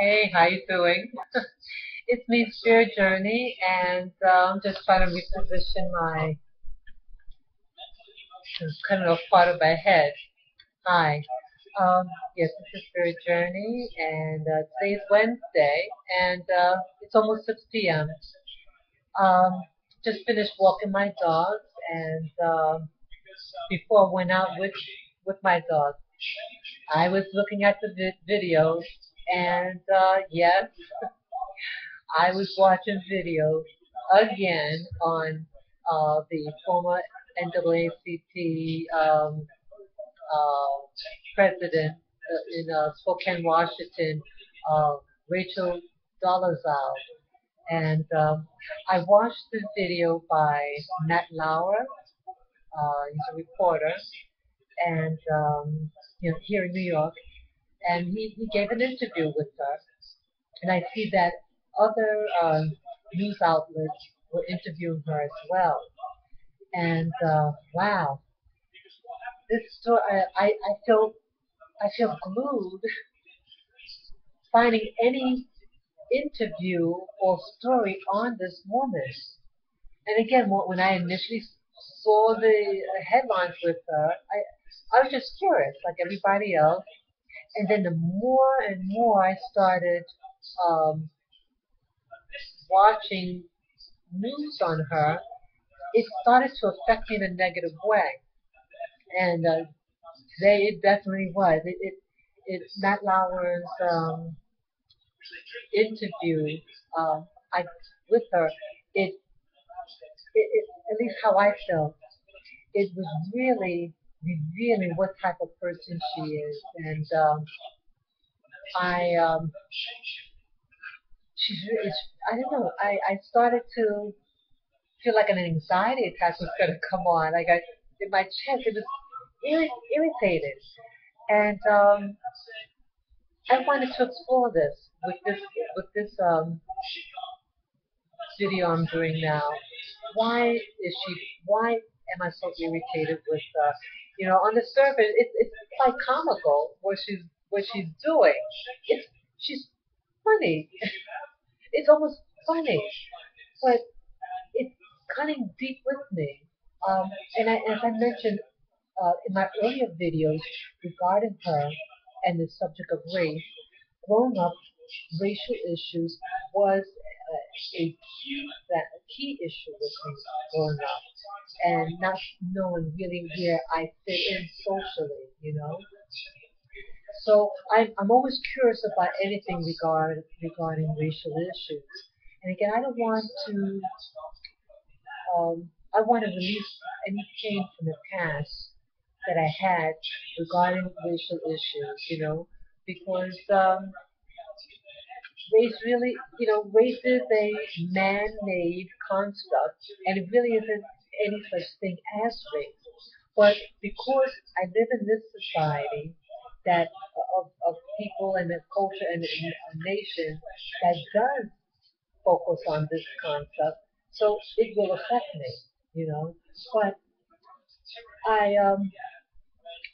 Hey, how you doing? It's me, Spirit Journey, and I'm just trying to reposition my kind of part of my head. Hi. Yes, this is Spirit Journey, and today's Wednesday, and it's almost 6 p.m. Um, just finished walking my dogs, and before I went out with my dog, I was looking at the videos, and yes, I was watching videos again on the former NAACP president in Spokane, Washington, uh, Rachel Dolezal. And I watched the video by Matt Lauer. He's a reporter, and here in New York. And he gave an interview with her. And I see that other news outlets were interviewing her as well. And wow, this story, I feel glued finding any interview or story on this woman. And again, when I initially saw the headlines with her, I was just curious, like everybody else. And then the more and more I started um, watching news on her, it started to affect me in a negative way. And today it definitely was. It's Matt Lauer's interview I with her. It at least how I felt. It was really revealing what type of person she is, and I she's really, I don't know. I started to feel like an anxiety attack was going to come on. Like I in my chest, it was irritated, and I wanted to explore this with this video I'm doing now. Why is she? Why am I so irritated with? On the surface, it's quite comical what she's doing. It's she's funny. It's almost funny, but it's cutting deep with me. As I mentioned in my earlier videos regarding her and the subject of race, growing up, racial issues was a key issue with me growing up, and not knowing really where I fit in socially. So I'm always curious about anything regarding racial issues. And again, I don't want to I want to release any pain from the past that I had regarding racial issues, because race is a man-made construct, and it really isn't any such thing as race. But because I live in this society that of people and a culture and a nation that does focus on this concept, so it will affect me. But I,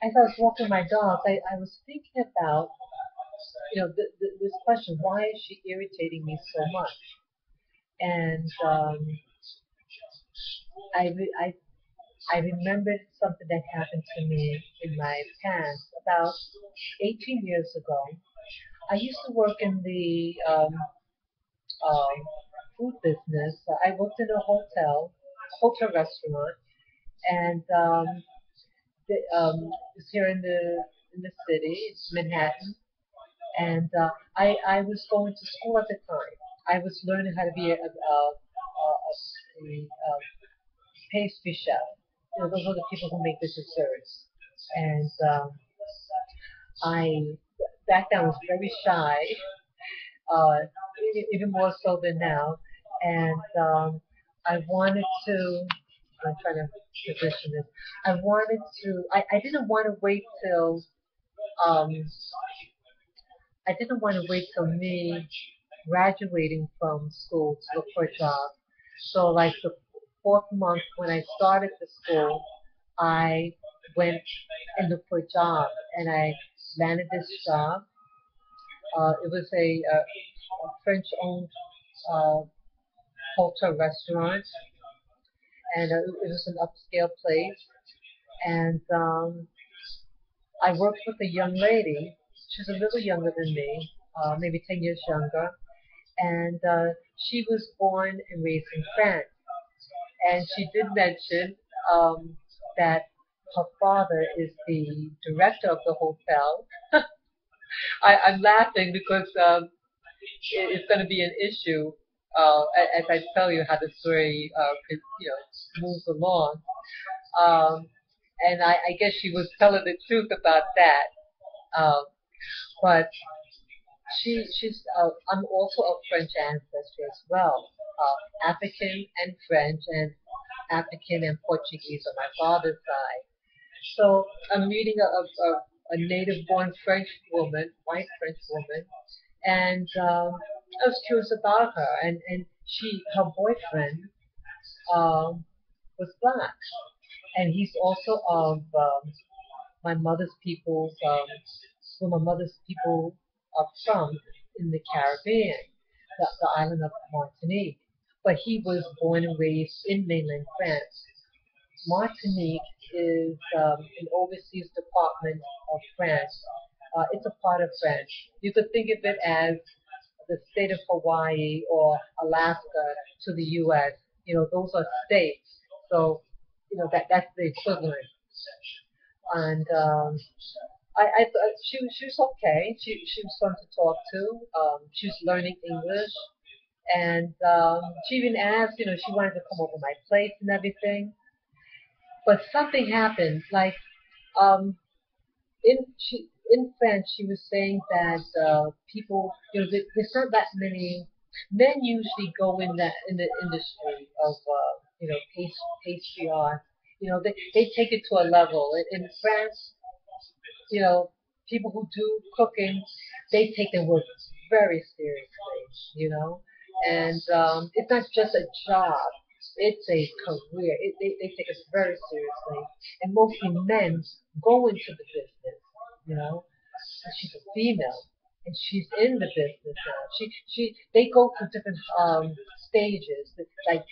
as I was walking my dogs, I was thinking about, this question: why is she irritating me so much? And I, re- I remembered something that happened to me in my past about 18 years ago. I used to work in the um, food business. I worked in a hotel restaurant, and it's here in the city, it's Manhattan. And I was going to school at the time. I was learning how to be a pastry chef. Those are the people who make the desserts. And I back then was very shy, uh, even more so than now. And I wanted to. I'm trying to position this. I didn't want to wait till. Um, I didn't want to wait till me graduating from school to look for a job. So, like the fourth month when I started the school, I went and looked for a job, and I landed this job It was a French-owned uh, hotel restaurant, and it was an upscale place. And I worked with a young lady. She's a little younger than me, maybe 10 years younger. And she was born and raised in France. And she did mention um, that her father is the director of the hotel. I'm laughing because it's going to be an issue as I tell you how the story moves along. Um, and I guess she was telling the truth about that. Um, but I'm also of French ancestry as well, African and French, and African and Portuguese on my father's side. So I'm meeting a native-born French woman, white French woman, and I was curious about her, and her boyfriend um, was black, and he's also of my mother's people's, where my mother's people are from in the Caribbean, the island of Martinique. But he was born and raised in mainland France. Martinique is an overseas department of France. It's a part of France. You could think of it as the state of Hawaii or Alaska to the U.S. Those are states. So, that's the equivalent. And she was okay. She was fun to talk to. She was learning English, and she even asked, she wanted to come over my place and everything. But something happened. Like um, in France, she was saying that people, there's not that many men usually go in the industry of pastry art. They take it to a level. In France, you know, people who do cooking, they take their work very seriously. And it's not just a job, it's a career. They take it very seriously. And mostly men go into the business. And she's a female, and she's in the business now. They go through different stages. It's like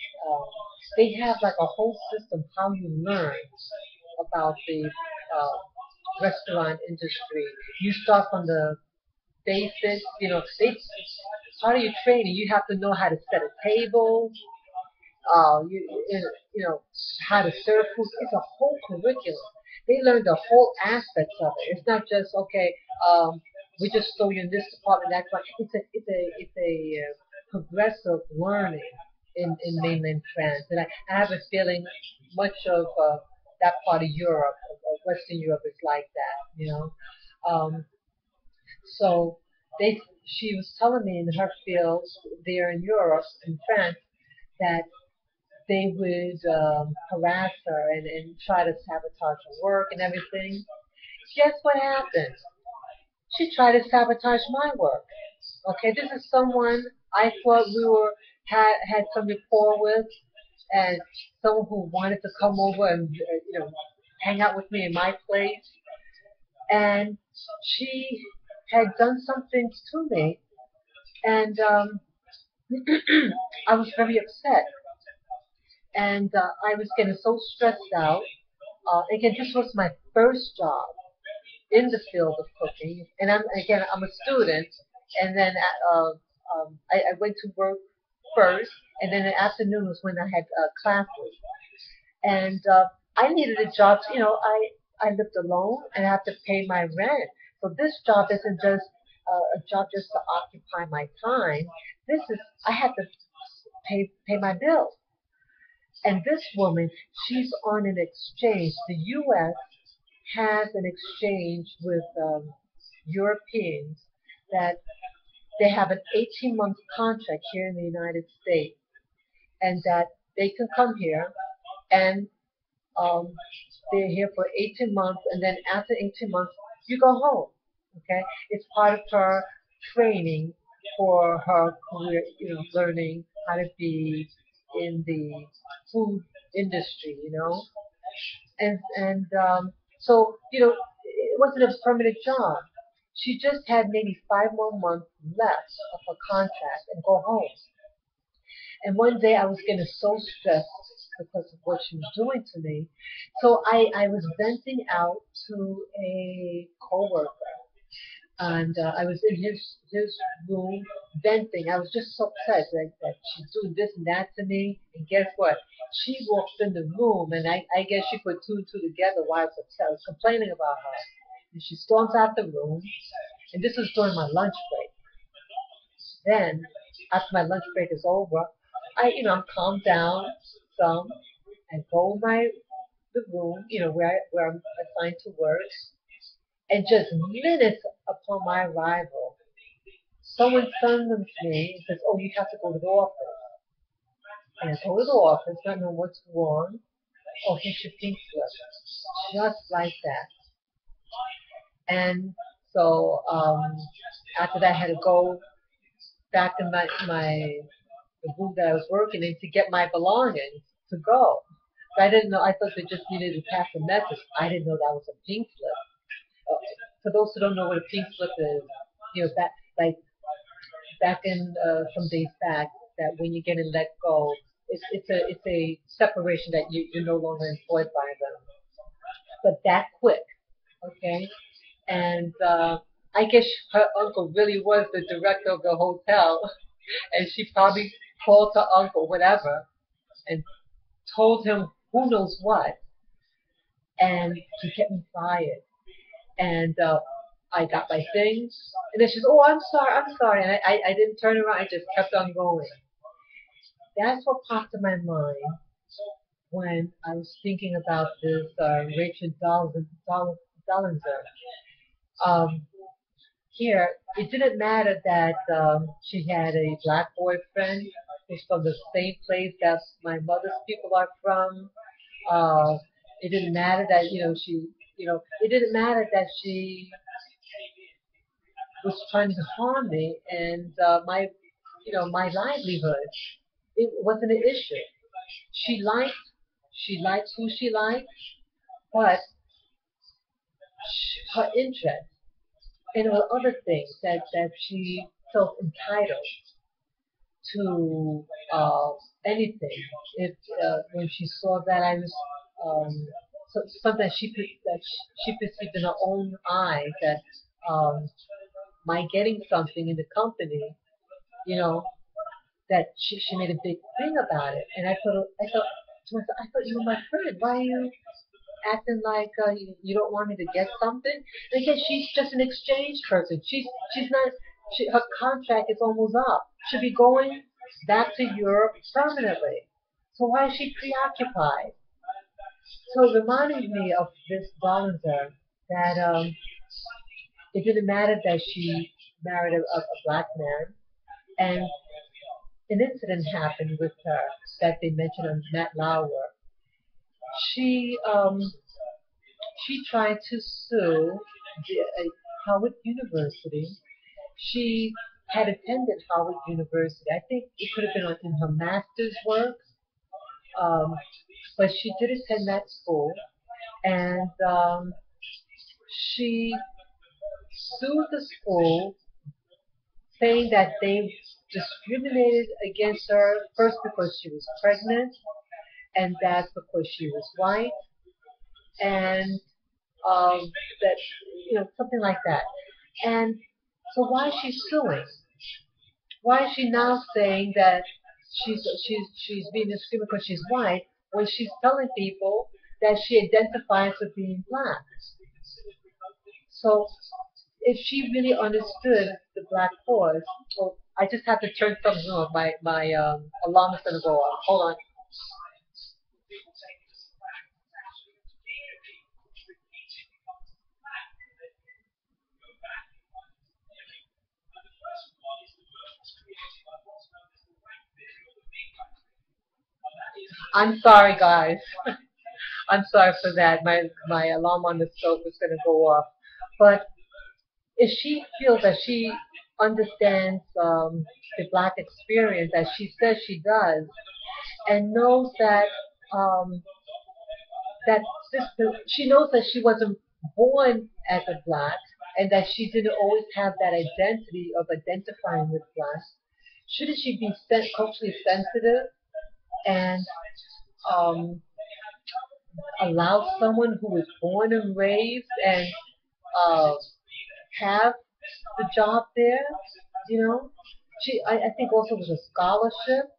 they have like a whole system how you learn about the restaurant industry. You start from the basics. Part of your training, you have to know how to set a table. How to serve food. It's a whole curriculum. They learn the whole aspects of it. It's not just okay. We just throw you in this department. That's like it's a progressive learning in mainland France, and I have a feeling much of that part of Europe, of Western Europe, is like that. Um, so she was telling me in her field there in Europe, in France, that they would harass her and try to sabotage her work and everything. Guess what happened? She tried to sabotage my work. Okay, this is someone I thought we were had some rapport with, and someone who wanted to come over and hang out with me in my place. And she had done something to me, and I was very upset, and I was getting so stressed out. Again, this was my first job in the field of cooking, and I'm a student, and then I went to work first, and then in the afternoon was when I had classes, and I needed a job. I lived alone, and I have to pay my rent. So this job isn't just a job just to occupy my time. This is I have to pay my bills. And this woman, she's on an exchange. The U.S. has an exchange with Europeans that they have an 18-month contract here in the United States, and that they can come here and um, they're here for 18 months, and then after 18 months, you go home. Okay, it's part of her training for her career, learning how to be in the food industry. And so it wasn't a permanent job. She just had maybe 5 more months left of her contract and go home. And one day I was getting so stressed because of what she was doing to me. So I was venting out to a coworker. And I was in his room venting. I was just so upset that she's doing this and that to me. And guess what? She walks in the room, and I guess she put two and two together while I was upset. I was complaining about her. And she storms out the room, and this was during my lunch break. Then, after my lunch break is over, I'm calmed down some and go in the room, where I'm assigned to work. And just minutes upon my arrival, someone summons me and says, "Oh, you have to go to the office." And I go to the office, not knowing what's wrong. "Oh, here's your pink slip." Just like that. And so after that, I had to go back in the room that I was working in to get my belongings to go. But I didn't know. I thought they just needed to pass a message. I didn't know that was a pink slip. For those who don't know what a pink slip is, that like back in some days back, that when you're getting let go, it's a separation that you're no longer employed by them. But that quick, okay? And I guess her uncle really was the director of the hotel, and she probably called her uncle, whatever, and told him who knows what, and to get me fired. And I got my things, and then she said, "Oh, I'm sorry," and I didn't turn around. I just kept on going. That's what popped in my mind when I was thinking about this Rachel Dolezal. Um, Here, it didn't matter that she had a black boyfriend who's from the same place that my mother's people are from. Uh, it didn't matter that it didn't matter that she was trying to harm me and my livelihood. It wasn't an issue. She liked she liked who she liked, but her interest and other things that she felt entitled to anything. If when she saw that I was something she perceived in her own eyes that um, my getting something in the company, you know, that she made a big thing about it. And I thought to myself, I thought you were my friend. Why are you acting like you don't want me to get something? And again, she's just an exchange person. She's not. Her contract is almost up. She'll be going back to Europe permanently. So why is she preoccupied? So it reminded me of this Bollinger that it didn't matter that she married a black man, and an incident happened with her that they mentioned on Matt Lauer. She she tried to sue Howard University. She had attended Howard University. I think it could have been in her master's work, um, but she did attend that school, and she sued the school, saying that they discriminated against her first because she was pregnant, and that because she was white, and that something like that. And so why is she suing? Why is she now saying that she's being discriminated because she's white when she's telling people that she identifies as being black? So if she really understood the black cause, well, I just have to turn something on. My alarm is gonna go off. Hold on. I'm sorry, guys. I'm sorry for that. My alarm on the stove is gonna go off. But if she feels that she understands the black experience as she says she does, and knows um, that she knows that she wasn't born as a black, and that she didn't always have that identity of identifying with black. Shouldn't she be culturally sensitive and um, allow someone who was born and raised and uh, have the job there? You know, I think also was a scholarship.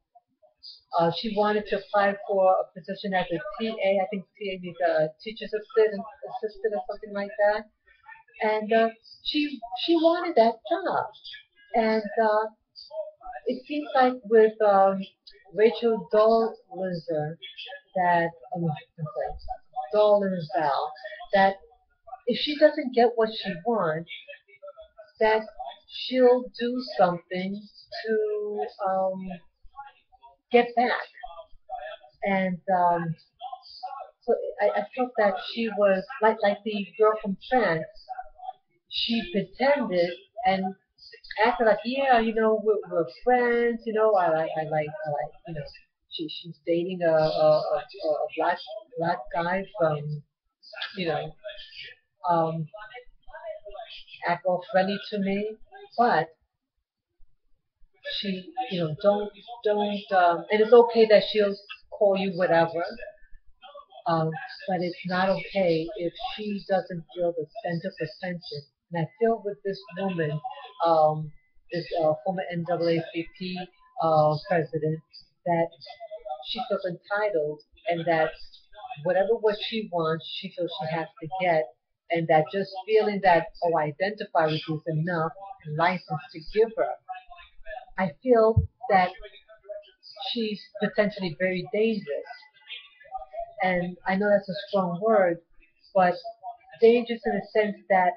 She wanted to apply for a position as a TA. I think TA means a teacher's assistant or something like that. And she wanted that job. And it seems like with Rachel Dolezal that I'm sorry, Dolezal, that if she doesn't get what she wants, that she'll do something to get back. And so I felt that she was like the girl from France. She pretended and acted like, yeah, we're friends. She's dating a black guy from, you know, um, act all friendly to me, but she, and it's okay that she'll call you whatever, um, but it's not okay if she doesn't feel the center of attention. And I feel with this woman, this former NAACP president, that she feels entitled and that whatever what she wants, she feels she has to get, and that just feeling that, oh, I identify with you is enough license to give her. I feel that she's potentially very dangerous. And I know that's a strong word, but dangerous in the sense that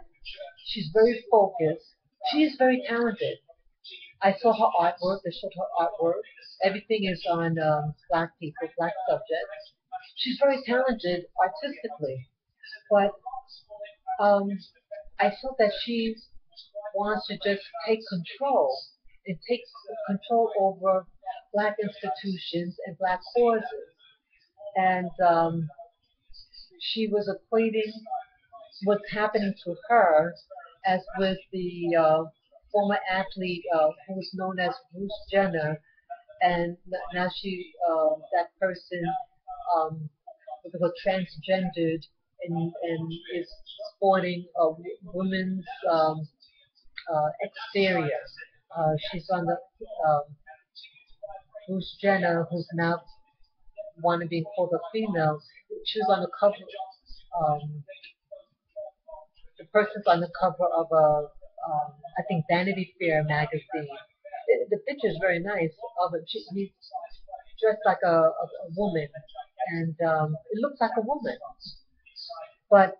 she's very focused. She is very talented. I saw her artwork. They showed her artwork. Everything is on black people, black subjects. She's very talented artistically, but um, I felt that she wants to just take control and take control over black institutions and black causes. And she was equating what's happening to her as with the former athlete who was known as Bruce Jenner, and now that person, was transgendered and is sporting a woman's exterior. She's on the um, Bruce Jenner, who's now want to be called a female. She was on the cover. Um, the person's on the cover of I think Vanity Fair magazine. The picture is very nice of it. He's dressed like a woman, and it looks like a woman. But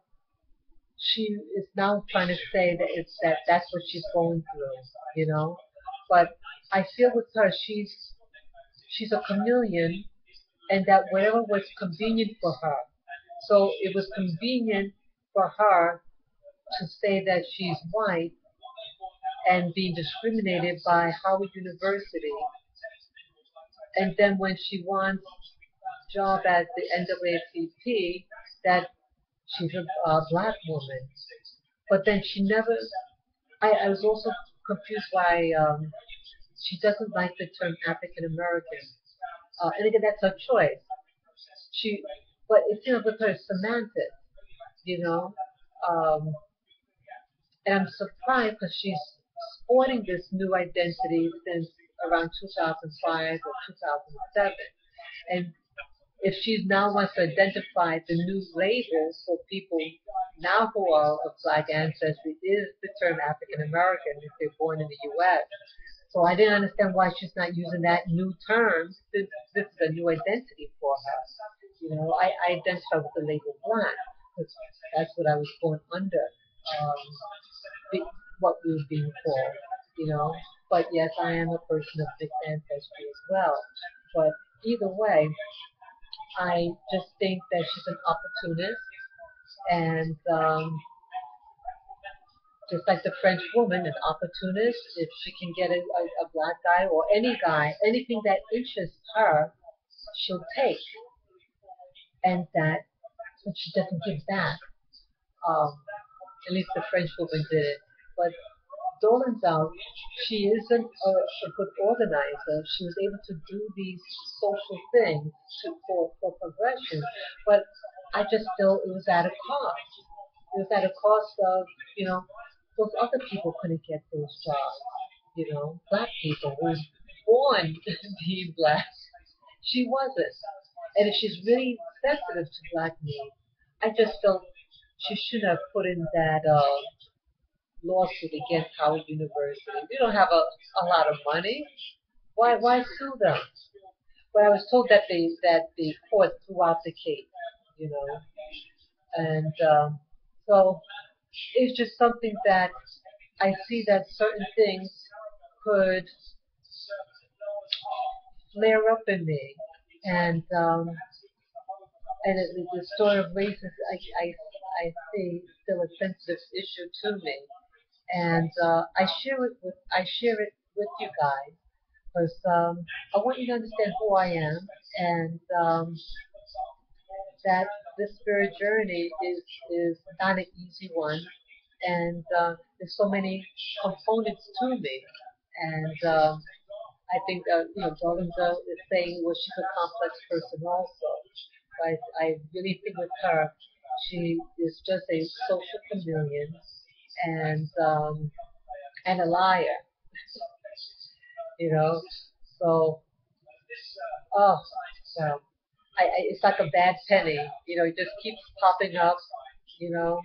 she is now trying to say that that's what she's going through. But I feel with her, she's a chameleon, and that whatever was convenient for her. So it was convenient for her to say that she's white and being discriminated by Howard University. And then when she wants a job at the NAACP, that she's a black woman. But then she never, I was also confused why she doesn't like the term African American. And again, that's her choice. She, but it seems with her semantics, you know. Um, and I'm surprised because she's sporting this new identity since around 2005 or 2007. And if she now wants to identify the new label for people now who are of black ancestry is the term African American if they're born in the U.S. So I didn't understand why she's not using that new term since this is a new identity for her. I identify with the label black because that's what I was born under, what we were being called. But yes, I am a person of mixed ancestry as well. But either way, I just think that she's an opportunist, and just like the French woman, an opportunist. If she can get a black guy or any guy, anything that interests her, she'll take, and that but she doesn't give back. Um, At least the French woman did it. But Dolezal, she isn't a good organizer. She was able to do these social things for progression, but I just feel it was at a cost. It was at a cost of, you know, those other people couldn't get those jobs. Black people who was born being black. She wasn't. And if she's really sensitive to black needs, I just felt she shouldn't have put in that lawsuit against Howard University. They don't have a lot of money. Why sue them? But I was told that the court threw out the case, you know, and so it's just something that I see that certain things could flare up in me, and the story of race is I see still a sensitive issue to me, and I share it with you guys because I want you to understand who I am, and that this spirit journey is not an easy one, and there's so many components to me, and I think Dolinda is saying, well, she's a complex person also. But I really think with her, she is just a social chameleon and a liar, you know. So, oh, well, it's like a bad penny, it just keeps popping up, you know,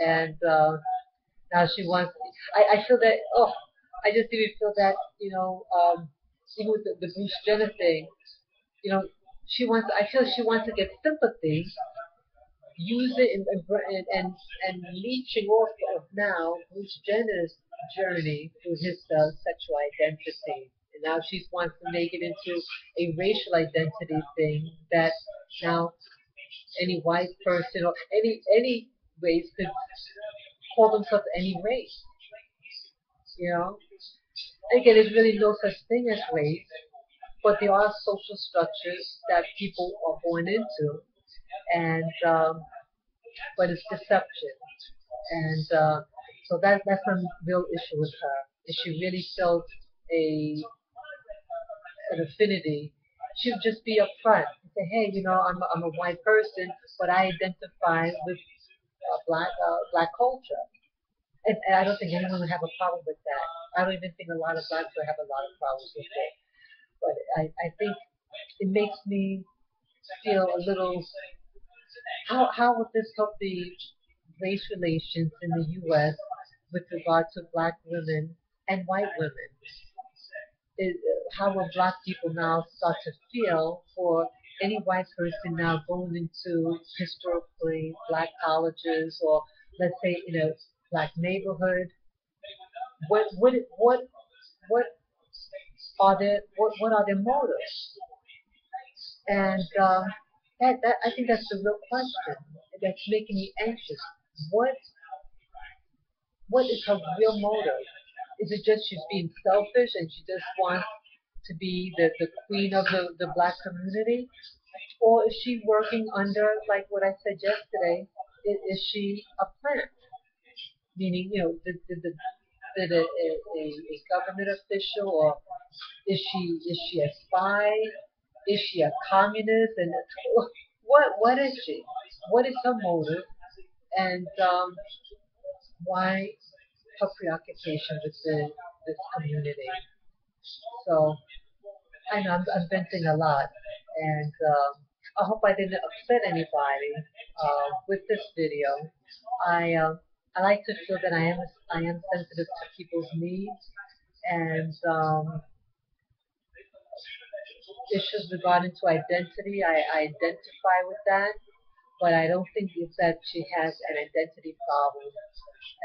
and now she wants. I feel that. Oh, I just even feel that even with the Bruce Jenner thing, you know, she wants. I feel she wants to get sympathy, use it and leeching off of now Bruce Jenner's journey through his sexual identity, and now she wants to make it into a racial identity thing that now any white person or any race could call themselves any race. You know, again, there's really no such thing as race, but there are social structures that people are born into, and but it's deception, and so that's my real issue with her. If she really felt a an affinity, she would just be upfront and say, hey, I'm a white person, but I identify with black culture. And I don't think anyone would have a problem with that. I don't even think a lot of blacks would have a lot of problems with it. But I think it makes me feel a little. How would this help the race relations in the U.S. with regard to black women and white women? Is, how will black people now start to feel for any white person now going into historically black colleges or let's say in a black neighborhood? What are what are their motives? And that I think that's the real question that's making me anxious. What what is her real motive? Is it just she's being selfish and she just wants to be the queen of the black community? Or is she working under, like what I said yesterday, is she a plant? Meaning, did a government official or is she a spy? Is she a communist? And what is she? What is her motive? And why her preoccupation with this community? So I know I'm venting a lot, and I hope I didn't upset anybody with this video. I like to feel that I am sensitive to people's needs and issues regarding to identity. I identify with that, but I don't think it's that she has an identity problem,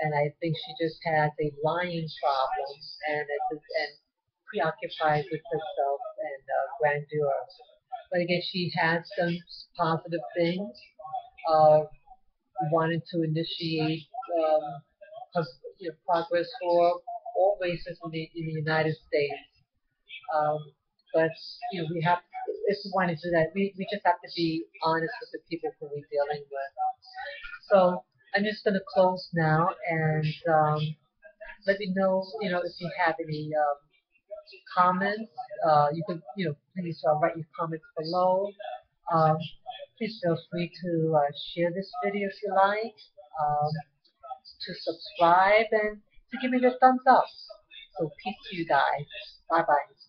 and I think she just has a lying problem and preoccupied with herself and grandeur. But again, she has some positive things. Uh, wanted to initiate her, progress for all races in the United States. Um, but we have, if we want to do that, we just have to be honest with the people who we're dealing with. So I'm just going to close now and let me know, if you have any comments. You can, please write your comments below. Um, Please feel free to share this video if you like, to subscribe, and to give me the thumbs up. So peace to you guys. Bye bye.